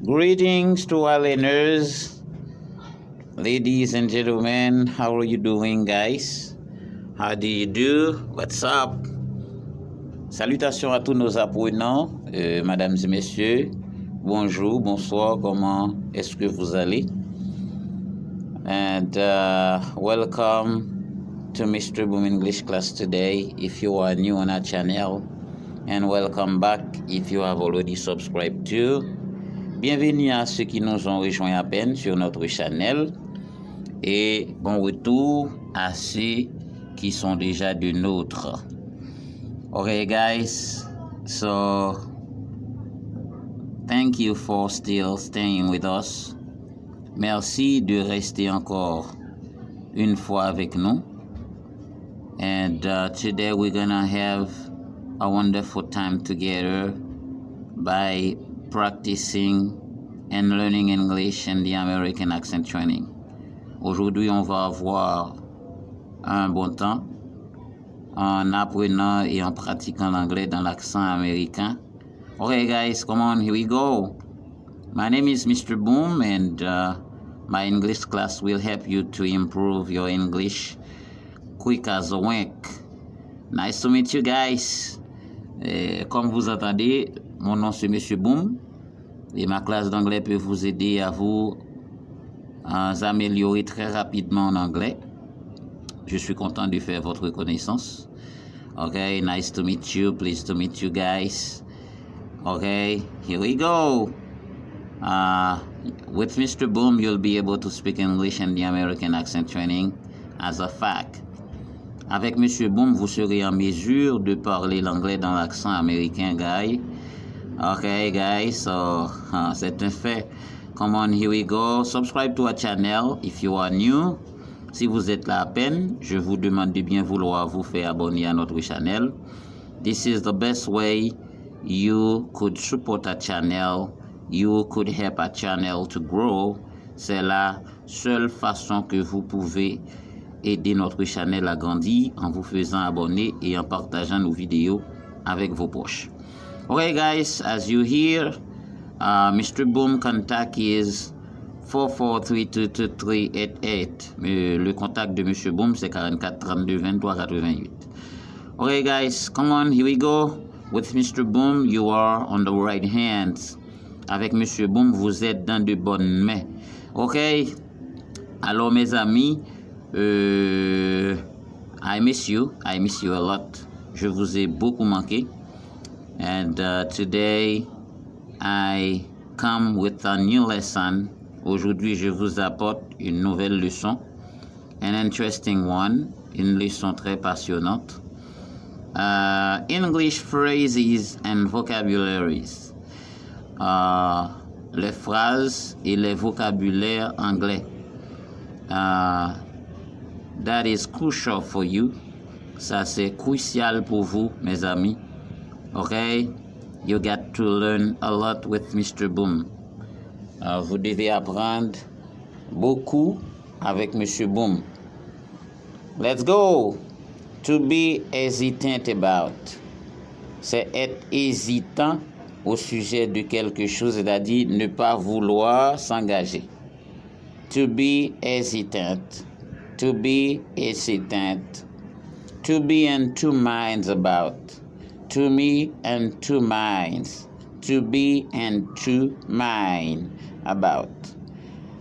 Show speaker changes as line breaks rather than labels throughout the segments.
Greetings to our learners, ladies and gentlemen. How are you doing, guys? How do you do? What's up? Salutations à tous nos apprenants, mesdames et messieurs. Bonjour, bonsoir, comment est-ce que vous allez? And welcome to Mr. Boom English class today if you are new on our channel. And welcome back if you have already subscribed to. Bienvenue à ceux qui nous ont rejoints à peine sur notre channel et bon retour à ceux qui sont déjà de nôtres. Okay guys, so thank you for still staying with us. Merci de rester encore une fois avec nous. And today we're gonna have a wonderful time together by practicing and learning English and the American accent training. Aujourd'hui, on va avoir un bon temps en apprenant et en pratiquant l'anglais dans l'accent américain. Okay guys, come on, here we go. My name is Mr. Boom and my English class will help you to improve your English quick as a wink. Nice to meet you guys. Comme vous entendez, mon nom c'est Monsieur Boom et ma classe d'anglais peut vous aider à vous améliorer très rapidement en anglais. Je suis content de faire votre connaissance. Okay, nice to meet you. Pleased to meet you guys. Okay, here we go. With Mr. Boom, you'll be able to speak English and the American accent training as a fact. Avec Monsieur Boom, vous serez en mesure de parler l'anglais dans l'accent américain, guys. Okay, guys, so c'est un fait. Come on, here we go. Subscribe to our channel if you are new. Si vous êtes là à peine, je vous demande de bien vouloir vous faire abonner à notre channel. This is the best way you could support our channel. You could help our channel to grow. C'est la seule façon que vous pouvez aider notre channel à grandir en vous faisant abonner et en partageant nos vidéos avec vos proches. Okay guys, as you hear, Mr. Boom contact is 443-223-88. Le contact de Monsieur Boom c'est 44-32-23-88. Okay guys, come on, here we go. With Mr. Boom, you are on the right hands. Avec Monsieur Boom, vous êtes dans de bonnes mains. Okay? Alors mes amis, I miss you a lot. Je vous ai beaucoup manqué. And today I come with a new lesson. Aujourd'hui, je vous apporte une nouvelle leçon. An interesting one. Une leçon très passionnante. English phrases and vocabularies. Les phrases et les vocabulaires anglais. That is crucial for you. Ça, c'est crucial pour vous, mes amis. Okay? You got to learn a lot with Mr. Boom. Vous devez apprendre beaucoup avec Monsieur Boom. Let's go! To be hesitant about. C'est être hésitant au sujet de quelque chose, c'est-à-dire ne pas vouloir s'engager. To be hesitant. To be hesitant. To be in two minds about. To me and two minds. To be in two minds about.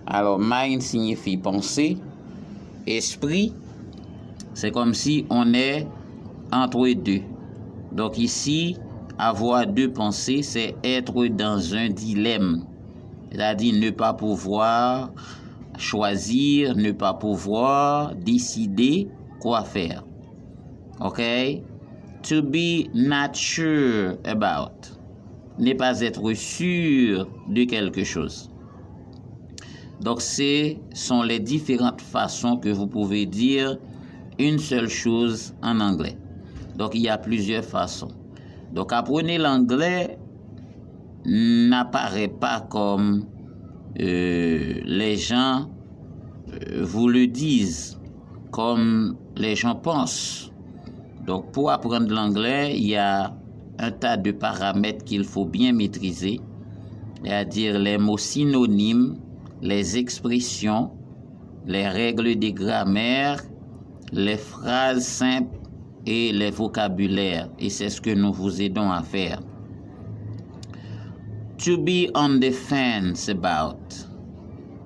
Alors, mind signifie penser. Esprit, c'est comme si on est entre deux. Donc ici, avoir deux pensées, c'est être dans un dilemme. C'est-à-dire ne pas pouvoir choisir, ne pas pouvoir décider quoi faire. OK? To be not sure about. Ne pas être sûr de quelque chose. Donc, ce sont les différentes façons que vous pouvez dire une seule chose en anglais. Donc, il y a plusieurs façons. Donc, apprenez l'anglais n'apparaît pas comme les gens vous le disent, comme les gens pensent. Donc, pour apprendre l'anglais, il y a un tas de paramètres qu'il faut bien maîtriser c'est-à-dire les mots synonymes, les expressions, les règles de grammaire, les phrases simples et les vocabulaires. Et c'est ce que nous vous aidons à faire. To be on the fence about.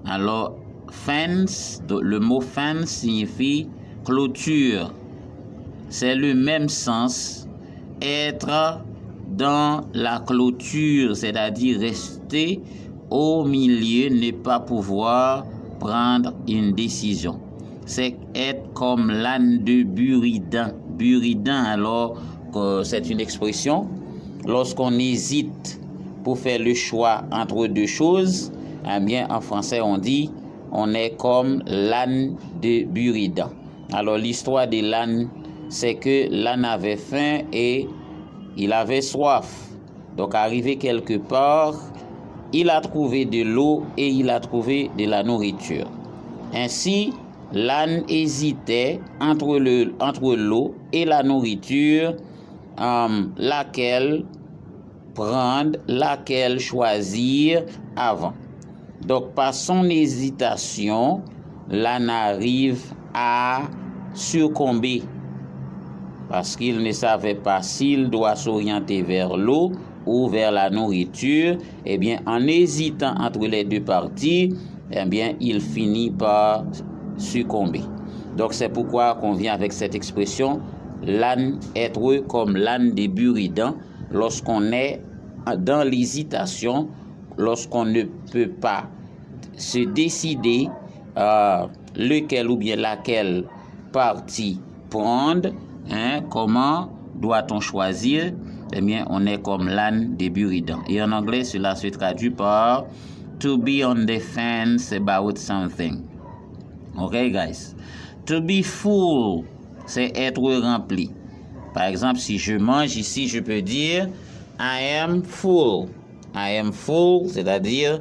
Alors, fence, le mot fence signifie clôture. C'est le même sens. Être dans la clôture, c'est-à-dire rester au milieu, ne pas pouvoir prendre une décision. C'est être comme l'âne de Buridan. Buridan, alors, c'est une expression. Lorsqu'on hésite pour faire le choix entre deux choses, eh bien, en français, on dit on est comme l'âne de Buridan. Alors, l'histoire de l'âne, c'est que l'âne avait faim et il avait soif. Donc, arrivé quelque part, il a trouvé de l'eau et il a trouvé de la nourriture. Ainsi, l'âne hésitait entre l'eau et la nourriture, laquelle prendre, laquelle choisir avant. Donc, par son hésitation, l'âne arrive à succomber parce qu'il ne savait pas s'il doit s'orienter vers l'eau ou vers la nourriture. Eh bien, en hésitant entre les deux parties, eh bien, il finit par succomber. Donc, c'est pourquoi on vient avec cette expression, l'âne être comme l'âne de Buridan, lorsqu'on est dans l'hésitation, lorsqu'on ne peut pas se décider lequel ou bien laquelle partie prendre, comment doit-on choisir? Eh bien, on est comme l'âne de Buridan. Et en anglais, cela se traduit par to be on the fence about something. Okay, guys? To be full, c'est être rempli. Par exemple, si je mange ici, je peux dire I am full. I am full, c'est-à-dire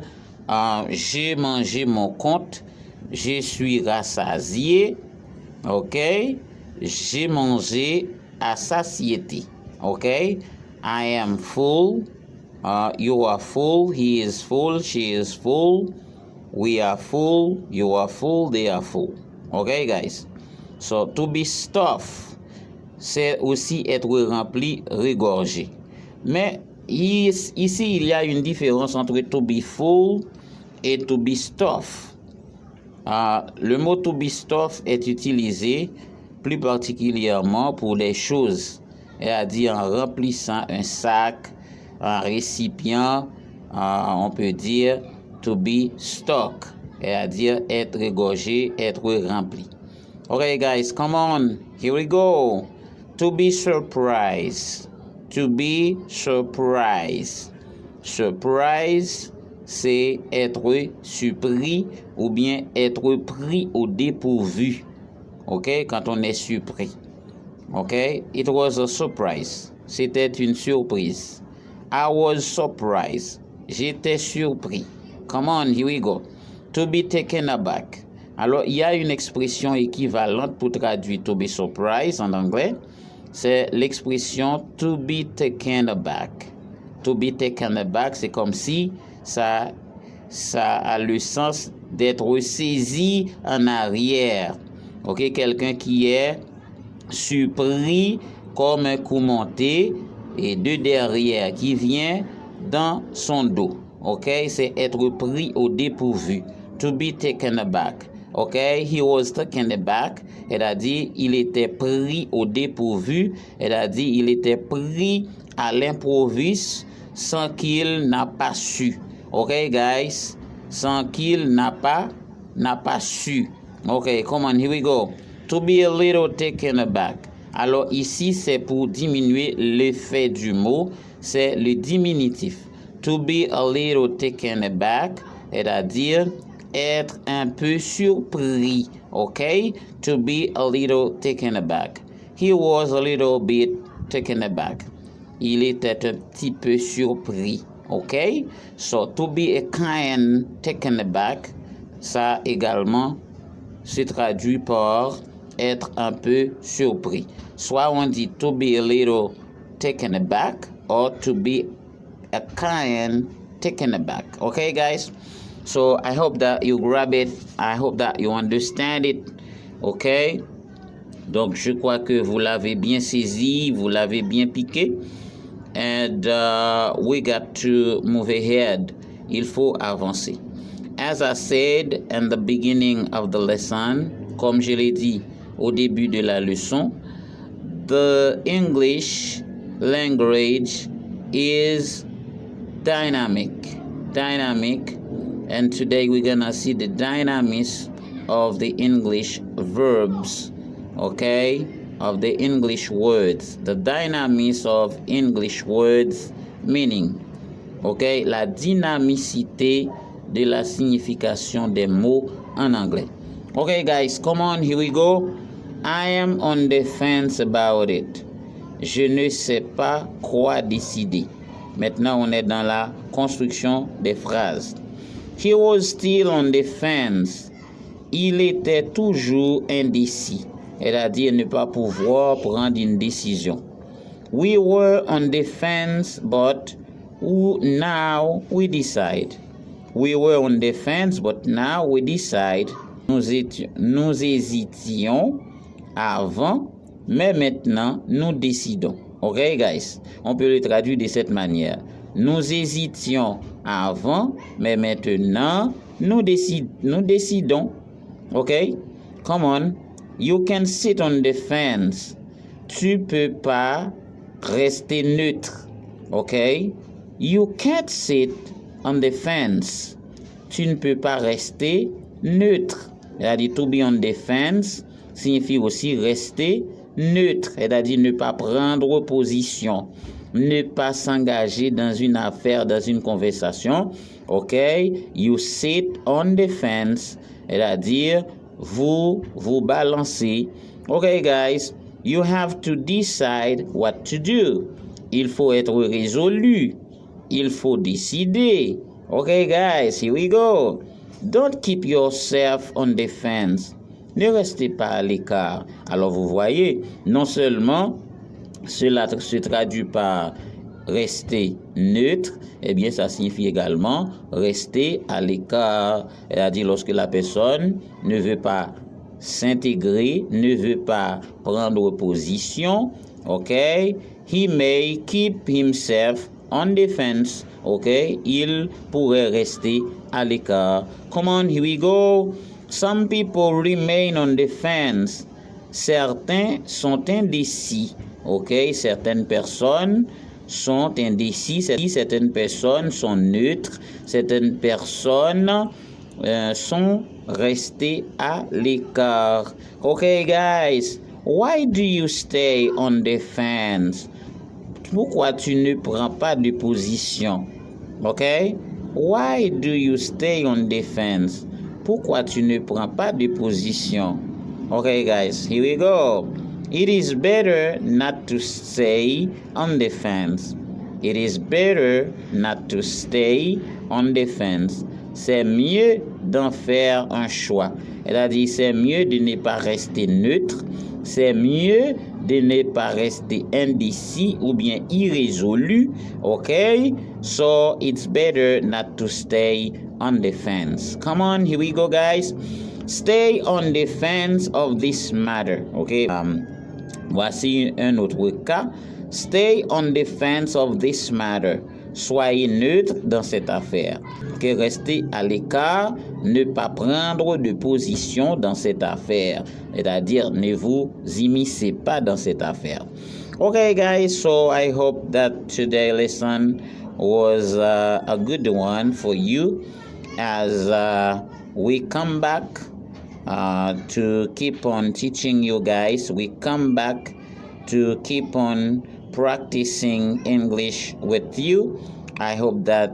j'ai mangé mon compte, je suis rassasié. Ok? J'ai mangé à satiété. Ok? I am full. You are full. He is full. She is full. We are full. You are full. They are full. Okay, guys? So, to be stuffed, c'est aussi être rempli, regorgé. Mais ici, il y a une différence entre to be full et to be stuffed. Le mot to be stuffed est utilisé plus particulièrement pour les choses, c'est-à-dire en remplissant un sac, un récipient, on peut dire to be stuck, c'est-à-dire être regorgé, être rempli. Okay, guys, come on, here we go. To be surprised. To be surprised. Surprise, c'est être surpris ou bien être pris au dépourvu. Ok, quand on est surpris. Ok, it was a surprise. C'était une surprise. I was surprised. J'étais surpris. Come on, here we go. To be taken aback. Alors, il y a une expression équivalente pour traduire to be surprised en anglais. C'est l'expression to be taken aback. To be taken aback, c'est comme si ça a le sens d'être saisi en arrière. Ok, quelqu'un qui est surpris comme un coup monté et de derrière qui vient dans son dos. Ok, c'est être pris au dépourvu. To be taken aback. Ok, he was taken aback. C'est-à-dire, il était pris au dépourvu. C'est-à-dire, il était pris à l'improviste sans qu'il n'a pas su. Ok, guys, sans qu'il n'a pas su. Ok, come on, here we go. To be a little taken aback. Alors ici, c'est pour diminuer l'effet du mot. C'est le diminutif. To be a little taken aback, c'est-à-dire être un peu surpris. Ok? To be a little taken aback. He was a little bit taken aback. Il était un petit peu surpris. Ok? So, to be a kind taken aback, ça également se traduit par être un peu surpris. Soit on dit to be a little taken aback or to be a kind taken aback. Okay, guys? So I hope that you grab it. I hope that you understand it. Okay? Donc, je crois que vous l'avez bien saisi, vous l'avez bien piqué. And we got to move ahead. Il faut avancer. As I said in the beginning of the lesson, comme je l'ai dit au début de la leçon, the English language is dynamic, and today we're gonna see the dynamics of the English verbs, okay, of the English words, the dynamics of English words meaning, okay, la dynamicité de la signification des mots en anglais. Okay, guys, come on, here we go. I am on the fence about it. Je ne sais pas quoi décider. Maintenant, on est dans la construction des phrases. He was still on the fence. Il était toujours indécis, c'est-à-dire ne pas pouvoir prendre une décision. We were on the fence, but now we decide. We were on the fence, but now we decide. Nous hésitions avant, mais maintenant, nous décidons. OK, guys? On peut le traduire de cette manière. Nous hésitions avant, mais maintenant, nous décidons. OK? Come on. You can sit on the fence. Tu peux pas rester neutre. OK? You can't sit on the fence. Tu ne peux pas rester neutre. C'est-à-dire, to be on the fence signifie aussi rester neutre, c'est-à-dire ne pas prendre position, ne pas s'engager dans une affaire, dans une conversation. OK? You sit on the fence, c'est-à-dire vous balancez. OK, guys? You have to decide what to do. Il faut être résolu. Il faut décider. OK, guys? Here we go. Don't keep yourself on the fence. Ne restez pas à l'écart. Alors vous voyez, non seulement cela se traduit par rester neutre, eh bien ça signifie également rester à l'écart. C'est-à-dire lorsque la personne ne veut pas s'intégrer, ne veut pas prendre position, OK? He may keep himself on the fence, OK? Il pourrait rester à l'écart. Come on, here we go. Some people remain on the fence. Certains sont indécis. OK? Certaines personnes sont indécis. Certaines personnes sont neutres. Certaines personnes sont restées à l'écart. OK, guys? Why do you stay on the fence? Pourquoi tu ne prends pas de position? OK? Why do you stay on the fence? Pourquoi tu ne prends pas de position? Okay, guys, here we go. It is better not to stay on the fence. It is better not to stay on the fence. C'est mieux d'en faire un choix. C'est-à-dire, c'est mieux de ne pas rester neutre. C'est mieux de ne pas rester indécis ou bien irrésolu. Okay? So, it's better not to stay on the fence. Come on, here we go, guys. Stay on the fence of this matter. Okay? Voici un autre cas. Stay on the fence of this matter. Soyez neutre dans cette affaire. Okay? Restez à l'écart, ne pas prendre de position dans cette affaire. C'est-à-dire, ne vous immiscez pas dans cette affaire. Okay, guys, so I hope that today's lesson was a good one for you as we come back to keep on teaching you guys. We come back to keep on practicing English with you. I hope that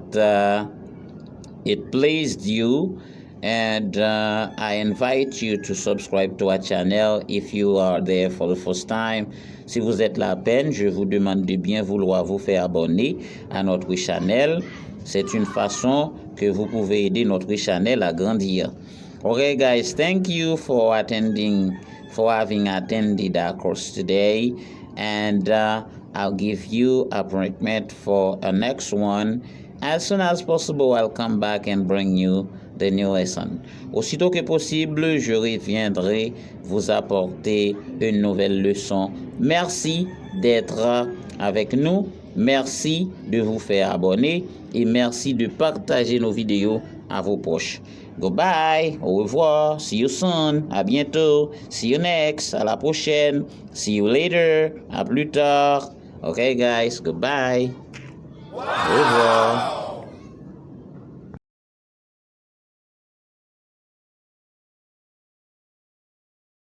it pleased you, and I invite you to subscribe to our channel if you are there for the first time. Si vous êtes là à peine, je vous demande de bien vouloir vous faire abonner à notre channel. C'est une façon que vous pouvez aider notre channel à grandir. Okay, guys, thank you for having attended our course today, and I'll give you appointment for a next one as soon as possible, I'll come back and bring you the new lesson. Aussitôt que possible, je reviendrai vous apporter une nouvelle leçon. Merci d'être avec nous. Merci de vous faire abonner et merci de partager nos vidéos à vos proches. Goodbye, au revoir, see you soon, à bientôt, see you next, à la prochaine, see you later, à plus tard. Okay guys, goodbye, au revoir.